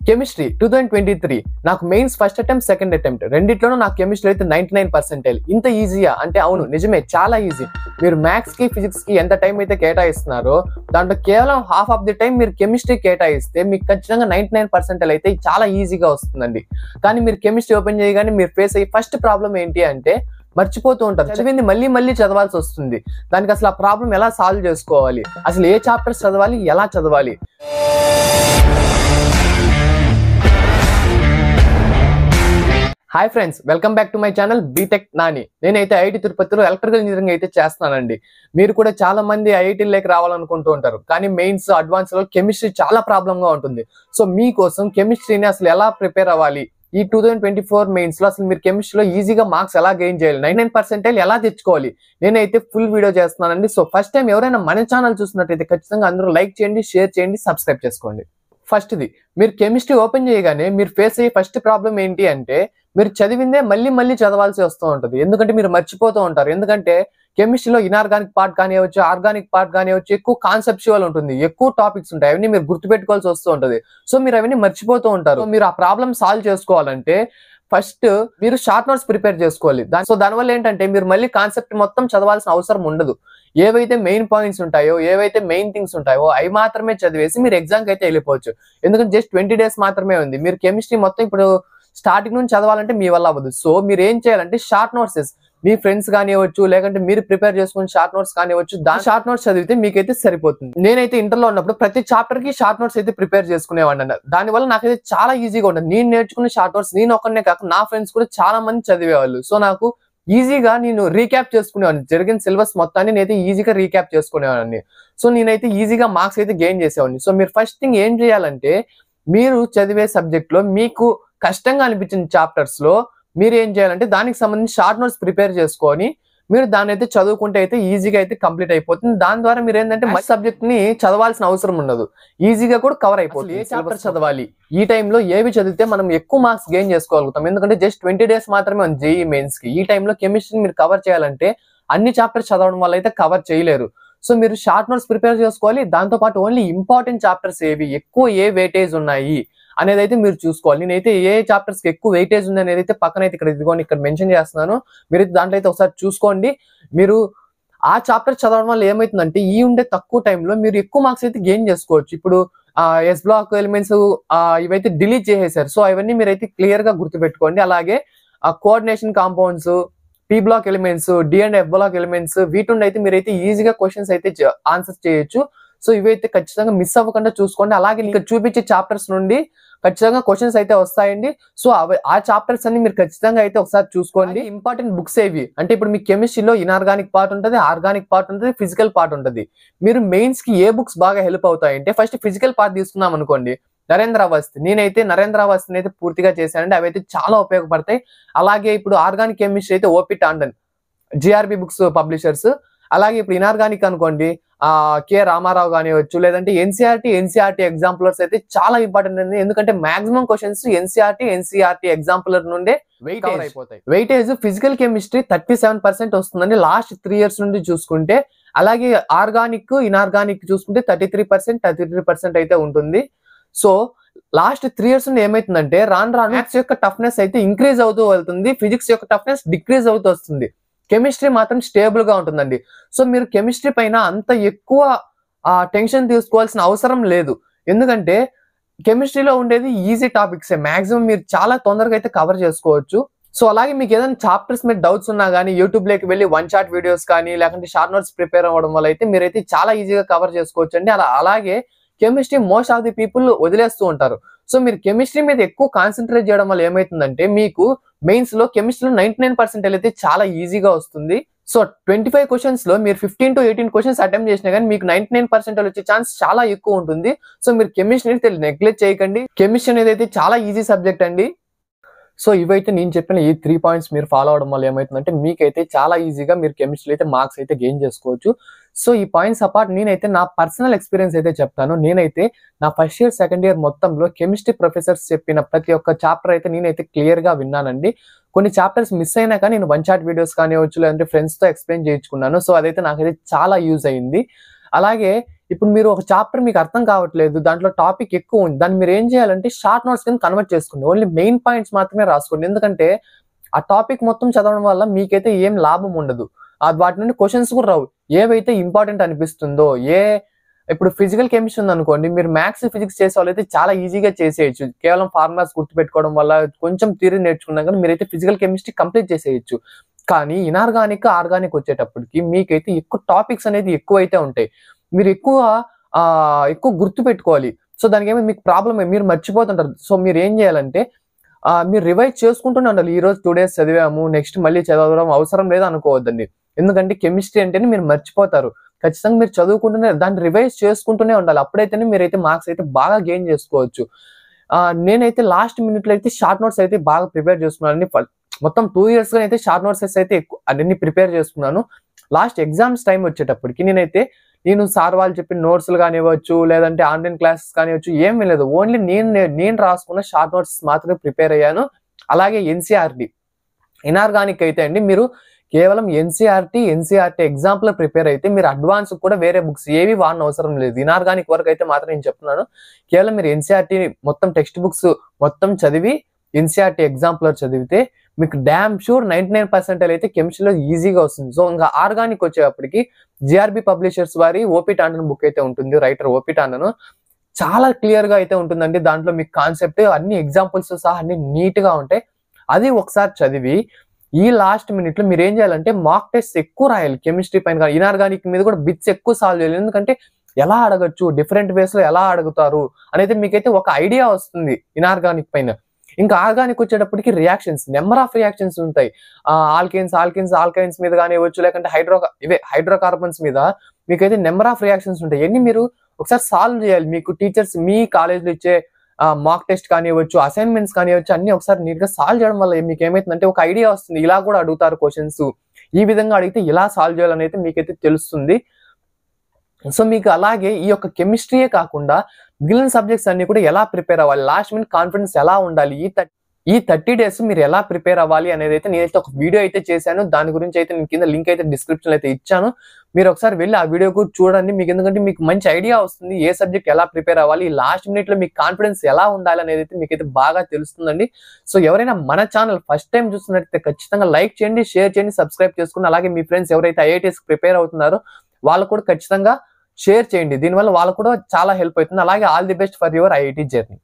Chemistry 2023 నాకు mains first attempt second attempt రెండిట్లోనూ నాకు కెమిస్ట్రీ అయితే 99%. ఇంత ఈజీయా అంటే అవును నిజమే, చాలా ఈజీ. మీరు మ్యాథ్స్ కి ఫిజిక్స్ కి ఎంత టైం అయితే కేటాయిస్తున్నారో దాంట్లో కేవలం హాఫ్ ఆఫ్ ది టైం మీరు కెమిస్ట్రీ కేటాయిస్తే మీకు ఖచ్చితంగా 99% అయితే చాలా ఈజీగా వస్తుందండి. కానీ మీరు కెమిస్ట్రీ ఓపెన్ చేయగానే మీరు ఫేస్ అయ్యే ఫస్ట్ ప్రాబ్లం ఏంటి అంటే మర్చిపోతూ ఉంటారు. చదివింది మళ్ళీ మళ్ళీ చదవాల్సి వస్తుంది. దానికి అసలు ఆ ప్రాబ్లం ఎలా సాల్వ్ చేసుకోవాలి, అసలు ఏ చాప్టర్స్ చదవాలి, ఎలా చదవాలి. Hi friends, welcome back to my channel BTech Nani. నేనైతే ఐఐటి తిరుపతిలో ఎలక్ట్రికల్ ఇంజనీరింగ్ అయితే చేస్తున్నానండి. మీరు కూడా చాలా మంది ఐఐటీలోకి రావాలనుకుంటూ ఉంటారు, కానీ మెయిన్స్ అడ్వాన్స్ లో కెమిస్ట్రీ చాలా ప్రాబ్లమ్ గా ఉంటుంది. సో మీకోసం కెమిస్ట్రీని అసలు ఎలా ప్రిపేర్ అవ్వాలి, ఈ 2024 మెయిన్స్ లో అసలు మీరు కెమిస్ట్రీలో ఈజీగా మార్క్స్ ఎలా గెయిన్ చేయాలి, 99% ఎలా తెచ్చుకోవాలి, నేనైతే ఫుల్ వీడియో చేస్తున్నానండి. సో ఫస్ట్ టైం ఎవరైనా మన ఛానల్ చూసినట్టయితే ఖచ్చితంగా అందరూ లైక్ చేయండి, షేర్ చేయండి, సబ్స్క్రైబ్ చేసుకోండి. ఫస్ట్ది, మీరు కెమిస్ట్రీ ఓపెన్ చేయగానే మీరు ఫేస్ అయ్యే ఫస్ట్ ప్రాబ్లం ఏంటి అంటే మీరు చదివిందే మళ్ళీ మళ్ళీ చదవాల్సి వస్తూ ఉంటుంది. ఎందుకంటే మీరు మర్చిపోతూ ఉంటారు. ఎందుకంటే కెమిస్ట్రీలో ఇనార్గానిక్ పార్ట్ కానివ్వచ్చు, ఆర్గానిక్ పార్ట్ కానివ్వచ్చు, ఎక్కువ కాన్సెప్చువల్ ఉంటుంది, ఎక్కువ టాపిక్స్ ఉంటాయి, అవన్నీ మీరు గుర్తుపెట్టుకోవాల్సి వస్తూ ఉంటుంది. సో మీరు అవన్నీ మర్చిపోతూ ఉంటారు. మీరు ఆ ప్రాబ్లమ్ సాల్వ్ చేసుకోవాలంటే ఫస్ట్ మీరు షార్ట్ నోట్స్ ప్రిపేర్ చేసుకోవాలి. దానివల్ల ఏంటంటే మీరు మళ్ళీ కాన్సెప్ట్ మొత్తం చదవాల్సిన అవసరం ఉండదు. ఏవైతే మెయిన్ పాయింట్స్ ఉంటాయో, ఏవైతే మెయిన్ థింగ్స్ ఉంటాయో అవి మాత్రమే చదివేసి మీరు ఎగ్జామ్కి అయితే వెళ్ళిపోవచ్చు. ఎందుకంటే జస్ట్ 20 days మాత్రమే ఉంది. మీరు కెమిస్ట్రీ మొత్తం ఇప్పుడు స్టార్టింగ్ నుంచి చదవాలంటే మీ వల్ల అవ్వదు. సో మీరు ఏం చేయాలంటే షార్ట్ నోట్స్ మీ ఫ్రెండ్స్ కానివ్వచ్చు, లేకంటే మీరు ప్రిపేర్ చేసుకుని షార్ట్ నోట్స్ కానివ్వచ్చు, దాని షార్ట్ నోట్స్ చదివితే మీకైతే సరిపోతుంది. నేనైతే ఇంటర్లో ఉన్నప్పుడు ప్రతి చాప్టర్ కి షార్ట్ నోట్స్ అయితే ప్రిపేర్ చేసుకునేవాడిని. దానివల్ల నాకైతే చాలా ఈజీగా ఉంటుంది. నేను నేర్చుకునే షార్ట్ నోట్స్ నేను ఒక్కనే కాక నా ఫ్రెండ్స్ కూడా చాలా మంది చదివేవాళ్ళు. సో నాకు ఈజీగా నేను రీక్యాప్ చేసుకునేవాడిని. జరిగిన సిలబస్ మొత్తాన్ని నేనైతే ఈజీగా రీక్యాప్ చేసుకునేవాడిని. సో నేనైతే ఈజీగా మార్క్స్ అయితే గెయిన్ చేసేవాడిని. సో మీరు ఫస్ట్ థింగ్ ఏం చేయాలంటే మీరు చదివే సబ్జెక్ట్ లో మీకు కష్టంగా అనిపించిన చాప్టర్స్ లో మీరు ఏం చేయాలంటే దానికి సంబంధించి షార్ట్ నోట్స్ ప్రిపేర్ చేసుకొని మీరు దాన్ని అయితే చదువుకుంటే అయితే ఈజీగా అయితే కంప్లీట్ అయిపోతుంది. దాని ద్వారా మీరు ఏంటంటే మంచి సబ్జెక్ట్ ని చదవాల్సిన అవసరం ఉండదు, ఈజీగా కూడా కవర్ అయిపోతుంది. ఏ చాప్టర్ చదవాలి, ఈ టైంలో ఏవి చదివితే మనం ఎక్కువ మార్క్స్ గెయిన్ చేసుకోగలుగుతాం. ఎందుకంటే జస్ట్ 20 days మాత్రమే ఉంది జేఈ మెయిన్స్ కి. ఈ టైంలో కెమిస్ట్రీని మీరు కవర్ చేయాలంటే అన్ని చాప్టర్స్ చదవడం వల్ల అయితే కవర్ చేయలేరు. సో మీరు షార్ట్ నోట్స్ ప్రిపేర్ చేసుకోవాలి. దాంతో పాటు ఓన్లీ ఇంపార్టెంట్ చాప్టర్స్ ఏవి, ఎక్కువ ఏ వెయిటేజ్ ఉన్నాయి అనేది అయితే మీరు చూసుకోవాలి. నేనైతే ఏ చాప్టర్స్ కి ఎక్కువ వెయిటేజ్ ఉంది అనేది అయితే పక్కన అయితే ఇక్కడ మెన్షన్ చేస్తున్నాను. మీరైతే దాంట్లో అయితే ఒకసారి చూసుకోండి. మీరు ఆ చాప్టర్ చదవడం వల్ల ఏమవుతుందంటే ఈ ఉండే తక్కువ టైంలో మీరు ఎక్కువ మార్క్స్ అయితే గెయిన్ చేసుకోవచ్చు. ఇప్పుడు ఎస్ బ్లాక్ ఎలిమెంట్స్ ఇవైతే డిలీట్ చేసేసారు. సో అవన్నీ మీరైతే క్లియర్ గా గుర్తుపెట్టుకోండి. అలాగే coordination compounds, P block elements, D and F block elements, వీటి అయితే మీరైతే ఈజీగా క్వశ్చన్స్ అయితే ఆన్సర్ చేయొచ్చు. సో ఇవైతే ఖచ్చితంగా మిస్ అవ్వకుండా చూసుకోండి. అలాగే ఇక్కడ చూపించే చాప్టర్స్ నుండి ఖచ్చితంగా క్వశ్చన్స్ అయితే వస్తాయండి. సో ఆ చాప్టర్స్ అన్ని మీరు ఖచ్చితంగా అయితే ఒకసారి చూసుకోండి. ఇంపార్టెంట్ బుక్స్ ఏవి అంటే ఇప్పుడు మీ కెమిస్ట్రీలో ఇనార్గానిక్ పార్ట్ ఉంటుంది, ఆర్గానిక్ పార్ట్ ఉంటుంది, ఫిజికల్ పార్ట్ ఉంటుంది. మీరు మెయిన్స్ కి ఏ బుక్స్ బాగా హెల్ప్ అవుతాయంటే ఫస్ట్ ఫిజికల్ పార్ట్ తీసుకున్నాం అనుకోండి, నరేంద్ర అవస్థి. నేనైతే నరేంద్ర అవస్థిని అయితే పూర్తిగా చేశానండి. అవి అయితే చాలా ఉపయోగపడతాయి. అలాగే ఇప్పుడు ఆర్గానిక్ కెమిస్ట్రీ అయితే OP Tandon, GRB books publishers. అలాగే ఇప్పుడు ఇనార్గానిక్ అనుకోండి, కె రామారావు కానివచ్చు, లేదంటే ఎన్సీఆర్టీ ఎగ్జాంపులర్స్ అయితే చాలా ఇంపార్టెంట్ అండి. ఎందుకంటే మాక్సిమం క్వశ్చన్స్ ఎన్సీఆర్టీ ఎగ్జాంపులర్ నుండే అయిపోతాయి. వెయిటేజ్ ఫిజికల్ కెమిస్ట్రీ 37% వస్తుందండి లాస్ట్ 3 years నుండి చూసుకుంటే. అలాగే ఆర్గానిక్ ఇనార్గానిక్ చూసుకుంటే 33% అయితే ఉంటుంది. సో లాస్ట్ 3 years నుండి ఏమైతుందంటే రాను మ్యాథ్స్ యొక్క టఫ్నెస్ అయితే ఇంక్రీజ్ అవుతూ వెళ్తుంది, ఫిజిక్స్ యొక్క టఫ్నెస్ డిక్రీజ్ అవుతూ వస్తుంది. కెమిస్ట్రీ మాత్రం స్టేబుల్ గా ఉంటుందండి. సో మీరు కెమిస్ట్రీ పైన అంత ఎక్కువ టెన్షన్ తీసుకోవాల్సిన అవసరం లేదు. ఎందుకంటే కెమిస్ట్రీలో ఉండేది ఈజీ టాపిక్స్, మాక్సిమం మీరు చాలా తొందరగా అయితే కవర్ చేసుకోవచ్చు. సో అలాగే మీకు ఏదైనా చాప్టర్స్ మీద డౌట్స్ ఉన్నా కానీ యూట్యూబ్ లోకి వెళ్ళి వన్ షాట్ వీడియోస్ కానీ లేకుంటే షార్ట్ నోట్స్ ప్రిపేర్ అవ్వడం వల్ల అయితే మీరైతే చాలా ఈజీగా కవర్ చేసుకోవచ్చు అండి. అలాగే chemistry most of the people వదిలేస్తూ ఉంటారు. సో మీరు కెమిస్ట్రీ మీద ఎక్కువ కాన్సన్ట్రేట్ చేయడం వల్ల ఏమైతుందంటే మీకు మెయిన్స్ లో కెమిస్ట్రీలో 99% అయితే చాలా ఈజీగా వస్తుంది. సో 25 questions లో మీరు 15 to 18 questions అటెంప్ట్ చేసినా కానీ మీకు 99% వచ్చే ఛాన్స్ చాలా ఎక్కువ ఉంటుంది. సో మీరు కెమిస్ట్రీని నెగ్లెక్ట్ చేయకండి. కెమిస్ట్రీ అనేది అయితే చాలా ఈజీ సబ్జెక్ట్ అండి. సో ఇవైతే నేను చెప్పిన ఈ 3 points మీరు ఫాలో అవడం వల్ల ఏమవుతుందంటే మీకైతే చాలా ఈజీగా మీరు కెమిస్ట్రీ అయితే మార్క్స్ అయితే గెయిన్ చేసుకోవచ్చు. సో ఈ పాయింట్స్ అపార్ట్ నేనైతే నా పర్సనల్ ఎక్స్పీరియన్స్ అయితే చెప్తాను. నేనైతే నా ఫస్ట్ ఇయర్ సెకండ్ ఇయర్ మొత్తంలో కెమిస్ట్రీ ప్రొఫెసర్స్ చెప్పిన ప్రతి ఒక్క చాప్టర్ అయితే నేనైతే క్లియర్ గా విన్నానండి. కొన్ని చాప్టర్స్ మిస్ అయినా కానీ నేను వన్ షాట్ వీడియోస్ కానివచ్చు, లేదంటే ఫ్రెండ్స్ తో ఎక్స్ప్లెయిన్ చేయించుకున్నాను. సో అదైతే నాకైతే చాలా యూజ్ అయింది. అలాగే ఇప్పుడు మీరు ఒక చాప్టర్ మీకు అర్థం కావట్లేదు, దాంట్లో టాపిక్ ఎక్కువ ఉంది, దాన్ని మీరు ఏం చేయాలంటే షార్ట్ నోట్స్ కింద కన్వర్ట్ చేసుకోండి. ఓన్లీ మెయిన్ పాయింట్స్ మాత్రమే రాసుకోండి. ఎందుకంటే ఆ టాపిక్ మొత్తం చదవడం వల్ల మీకైతే ఏం లాభం ఉండదు. వాటి నుండి క్వశ్చన్స్ కూడా రావు. ఏవైతే ఇంపార్టెంట్ అనిపిస్తుందో, ఇప్పుడు ఫిజికల్ కెమిస్ట్రీ ఉందనుకోండి, మీరు మ్యాథ్స్ ఫిజిక్స్ చేసే వాళ్ళైతే చాలా ఈజీగా చేసేయచ్చు. కేవలం ఫార్ములాస్ గుర్తుపెట్టుకోవడం వల్ల, కొంచెం థియరీ నేర్చుకున్నా కానీ మీరైతే ఫిజికల్ కెమిస్ట్రీ కంప్లీట్ చేసేయచ్చు. కానీ ఇనార్గానిక్, ఆర్గానిక్ వచ్చేటప్పటికి మీకైతే ఎక్కువ టాపిక్స్ అనేది ఎక్కువైతే ఉంటాయి. మీరు ఎక్కువ గుర్తు పెట్టుకోవాలి. సో దానికి ఏమైనా మీకు ప్రాబ్లమ్, మీరు మర్చిపోతుంటారు. సో మీరు ఏం చేయాలంటే మీరు రివైజ్ చేసుకుంటూనే ఉండాలి. ఈ రోజు 2 days చదివాము, నెక్స్ట్ మళ్ళీ చదవడం అవసరం లేదు అనుకోవద్దండి. ఎందుకంటే కెమిస్ట్రీ అంటేనే మీరు మర్చిపోతారు. ఖచ్చితంగా మీరు చదువుకుంటూనే దాన్ని రివైజ్ చేసుకుంటూనే ఉండాలి. అప్పుడైతేనే మీరైతే మార్క్స్ అయితే బాగా గెయిన్ చేసుకోవచ్చు. నేనైతే లాస్ట్ మినిట్లో అయితే షార్ట్ నోట్స్ అయితే బాగా ప్రిపేర్ చేసుకున్నాను. మొత్తం 2 years గా అయితే షార్ట్ నోట్స్ అయితే ఎక్కువ అన్ని ప్రిపేర్ చేసుకున్నాను. లాస్ట్ ఎగ్జామ్స్ టైం వచ్చేటప్పటికి నేను సార్ వాళ్ళు చెప్పిన నోట్స్లు కానివ్వచ్చు, లేదంటే ఆన్లైన్ క్లాసెస్ కానివ్వచ్చు, ఏం లేదు. ఓన్లీ నేను రాసుకున్న షార్ట్ నోట్స్ మాత్రమే ప్రిపేర్ అయ్యాను. అలాగే ఎన్సీఆర్టీ, ఇనార్గానిక్ అయితే అండి మీరు కేవలం ఎన్సీఆర్టీ ఎగ్జాంపుల్ ప్రిపేర్ అయితే మీరు అడ్వాన్స్ కూడా వేరే బుక్స్ ఏవి వాడని అవసరం లేదు. ఇనార్గానిక్ వరకు అయితే మాత్రం నేను చెప్తున్నాను. కేవలం మీరు ఎన్సీఆర్టీ మొత్తం టెక్స్ట్ బుక్స్ మొత్తం చదివి ఎన్సీఆర్టీ ఎగ్జాంపులర్ చదివితే మీకు డ్యామ్ షూర్ 99% అయితే కెమిస్ట్రీలో ఈజీగా వస్తుంది. సో ఇంకా ఆర్గానిక్ వచ్చేటప్పటికి జిఆర్బి పబ్లిషర్స్ వారి ఓపీ టాండన్ బుక్ అయితే ఉంటుంది. రైటర్ ఓపీ టాండన్ చాలా క్లియర్ గా అయితే ఉంటుందండి. దాంట్లో మీకు కాన్సెప్ట్ అన్ని ఎగ్జాంపుల్స్ సహా అన్ని నీట్ గా ఉంటాయి. అది ఒకసారి చదివి ఈ లాస్ట్ మినిట్ లో మీరు ఏం చేయాలంటే మాక్ టెస్ట్ ఎక్కువ రాయాలి. కెమిస్ట్రీ పైన, ఇనార్గానిక్ మీద కూడా బిట్స్ ఎక్కువ సాల్వ్ చేయాలి. ఎందుకంటే ఎలా అడగచ్చు, డిఫరెంట్ వేస్ లో ఎలా అడుగుతారు అనేది మీకైతే ఒక ఐడియా వస్తుంది ఇనార్గానిక్ పైన. ఇంకా ఆర్గానిక్ వచ్చేటప్పటికి రియాక్షన్స్, నెంబర్ ఆఫ్ రియాక్షన్స్ ఉంటాయి. ఆల్కైన్స్ మీద కానివ్వచ్చు, లేకంటే హైడ్రోకార్బన్స్ మీద మీకైతే నెంబర్ ఆఫ్ రియాక్షన్స్ ఉంటాయి. ఇవన్నీ మీరు ఒకసారి సాల్వ్ చేయాలి. మీకు టీచర్స్ మీ కాలేజ్లో ఇచ్చే మాక్ టెస్ట్ కానివ్వచ్చు, అసైన్మెంట్స్ కానివ్వచ్చు, అన్ని ఒకసారి నీట్ గా సాల్వ్ చేయడం వల్ల మీకు ఏమైతుందంటే ఒక ఐడియా వస్తుంది. ఇలా కూడా అడుగుతారు క్వశ్చన్స్, ఈ విధంగా అడిగితే ఇలా సాల్వ్ చేయాలని అయితే మీకైతే తెలుస్తుంది. సో మీకు అలాగే ఈ యొక్క కెమిస్ట్రీయే కాకుండా మిగిలిన సబ్జెక్ట్స్ అన్ని కూడా ఎలా ప్రిపేర్ అవ్వాలి, లాస్ట్ మినిట్ కాన్ఫిడెన్స్ ఎలా ఉండాలి, ఈ 30 days మీరు ఎలా ప్రిపేర్ అవ్వాలి అనేది అయితే నేనైతే ఒక వీడియో అయితే చేశాను. దాని గురించి అయితే నేను కింద లింక్ అయితే డిస్క్రిప్షన్ అయితే ఇచ్చాను. మీరు ఒకసారి వెళ్ళి ఆ వీడియో కూడా చూడండి. మీకు ఎందుకంటే మీకు మంచి ఐడియా వస్తుంది ఏ సబ్జెక్ట్ ఎలా ప్రిపేర్ అవ్వాలి, లాస్ట్ మినిట్ లో మీకు కాన్ఫిడెన్స్ ఎలా ఉండాలి అనేది అయితే మీకైతే బాగా తెలుస్తుందండి. సో ఎవరైనా మన ఛానల్ ఫస్ట్ టైం చూస్తున్నట్లయితే ఖచ్చితంగా లైక్ చేయండి, షేర్ చేయండి, సబ్స్క్రైబ్ చేసుకుని, అలాగే మీ ఫ్రెండ్స్ ఎవరైతే ఐఐటీఎస్ ప్రిపేర్ అవుతున్నారో వాళ్ళు కూడా ఖచ్చితంగా షేర్ చేయండి. దీనివల్ల వాళ్ళకు కూడా చాలా హెల్ప్ అవుతుంది. అలాగే all the best for your IIT journey.